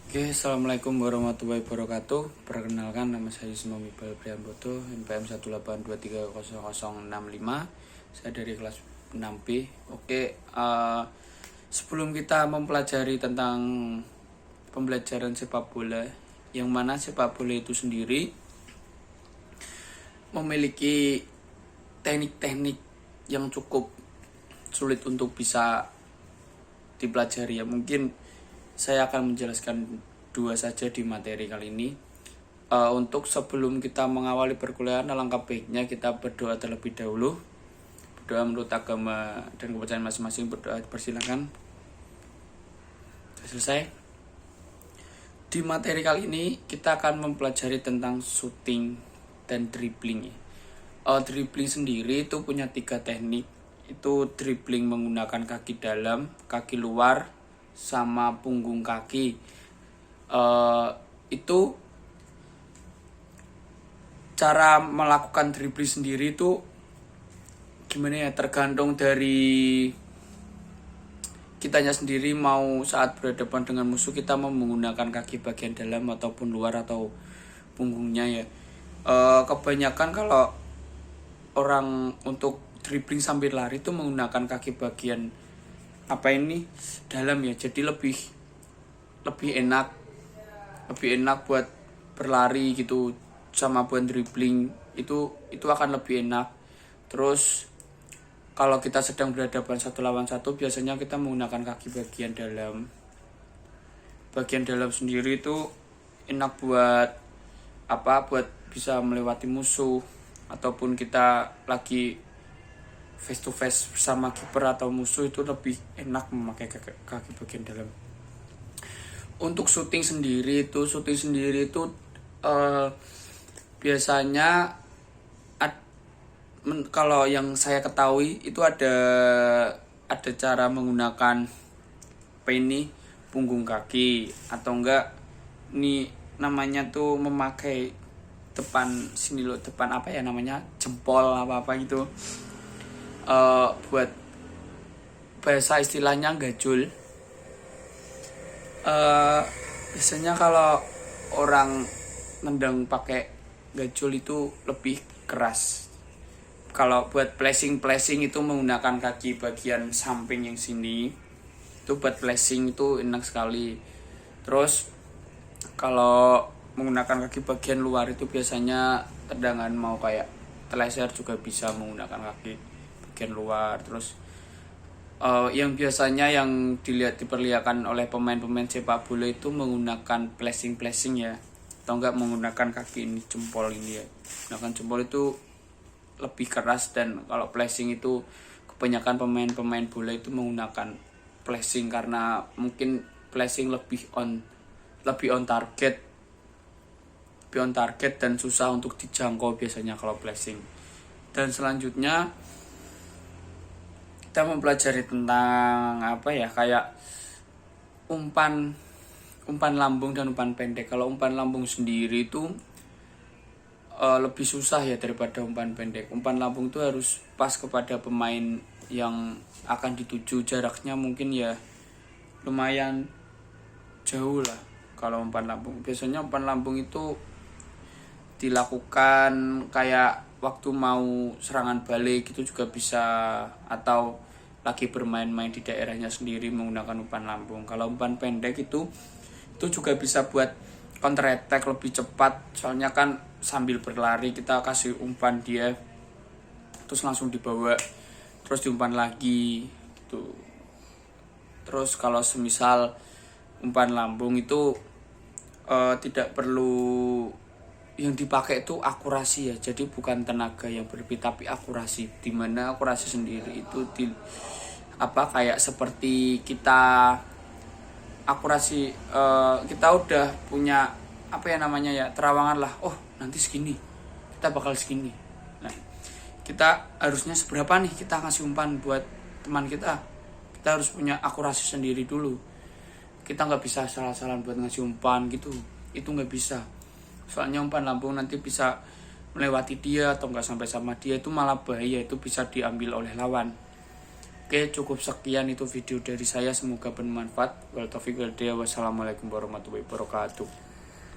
Oke, Assalamualaikum warahmatullahi wabarakatuh. Perkenalkan, nama saya Yusma Mibal Priambodo, NPM 182300065. Saya dari kelas 6B. Oke, sebelum kita mempelajari tentang pembelajaran sepak bola, yang mana sepak bola itu sendiri memiliki teknik-teknik yang cukup sulit untuk bisa dipelajari ya. Mungkin saya akan menjelaskan dua saja di materi kali ini. Untuk sebelum kita mengawali perkuliahan, alangkah baiknya kita berdoa terlebih dahulu. Berdoa menurut agama dan kepercayaan masing-masing. Berdoa, persilakan. Selesai. Di materi kali ini kita akan mempelajari tentang shooting dan dribbling. Dribbling sendiri itu punya 3 teknik. Itu dribbling menggunakan kaki dalam, kaki luar, sama punggung kaki. Itu cara melakukan dribbling sendiri itu gimana ya, tergantung dari kitanya sendiri. Mau saat berhadapan dengan musuh kita mau menggunakan kaki bagian dalam ataupun luar atau punggungnya ya. Kebanyakan kalau orang untuk dribbling sambil lari itu menggunakan kaki bagian dalam ya, jadi lebih enak buat berlari gitu, sama buat dribbling itu akan lebih enak. Terus kalau kita sedang berhadapan 1 lawan 1, biasanya kita menggunakan kaki bagian dalam sendiri itu enak buat bisa melewati musuh, ataupun kita lagi face to face bersama kiper atau musuh, itu lebih enak memakai kaki bagian dalam. Untuk shooting sendiri itu biasanya kalau yang saya ketahui itu ada cara menggunakan punggung kaki, atau enggak ini namanya tuh memakai depan jempol gitu. Buat bahasa istilahnya gajul. Biasanya kalau orang nendang pakai gajul itu lebih keras. Kalau buat flashing itu menggunakan kaki bagian samping yang sini. Itu buat flashing itu enak sekali. Terus kalau menggunakan kaki bagian luar itu biasanya tendangan mau kayak teleser juga bisa menggunakan kaki bagian luar. Terus yang biasanya yang diperlihatkan oleh pemain-pemain sepak bola itu menggunakan flashing ya, atau enggak menggunakan kaki ini, jempol ini ya. Menggunakan jempol itu lebih keras, dan kalau flashing itu kebanyakan pemain bola itu menggunakan flashing karena mungkin flashing lebih on target dan susah untuk dijangkau biasanya kalau flashing. Dan selanjutnya kita mempelajari tentang kayak umpan lambung dan umpan pendek. Kalau umpan lambung sendiri itu lebih susah ya daripada umpan pendek. Umpan lambung itu harus pas kepada pemain yang akan dituju, jaraknya mungkin ya lumayan jauh lah. Kalau umpan lambung, biasanya umpan lambung itu dilakukan kayak waktu mau serangan balik itu juga bisa, atau lagi bermain-main di daerahnya sendiri menggunakan umpan lambung. Kalau umpan pendek itu juga bisa buat counter attack lebih cepat, soalnya kan sambil berlari kita kasih umpan dia, terus langsung dibawa, terus diumpan lagi gitu. Terus kalau semisal umpan lambung itu tidak perlu, yang dipakai itu akurasi ya, jadi bukan tenaga yang berlebih tapi akurasi, dimana akurasi sendiri itu kayak seperti kita akurasi, kita udah punya terawangan lah, nanti segini kita bakal segini. Nah, kita harusnya seberapa nih kita ngasih umpan buat teman kita harus punya akurasi sendiri dulu. Kita nggak bisa salah-salah buat ngasih umpan gitu, itu nggak bisa. Soalnya umpan lambung nanti bisa melewati dia atau nggak sampai sama dia, itu malah bahaya, itu bisa diambil oleh lawan. Oke, cukup sekian itu video dari saya, semoga bermanfaat. Wal taufiq wal hidayah. Wassalamualaikum warahmatullahi wabarakatuh.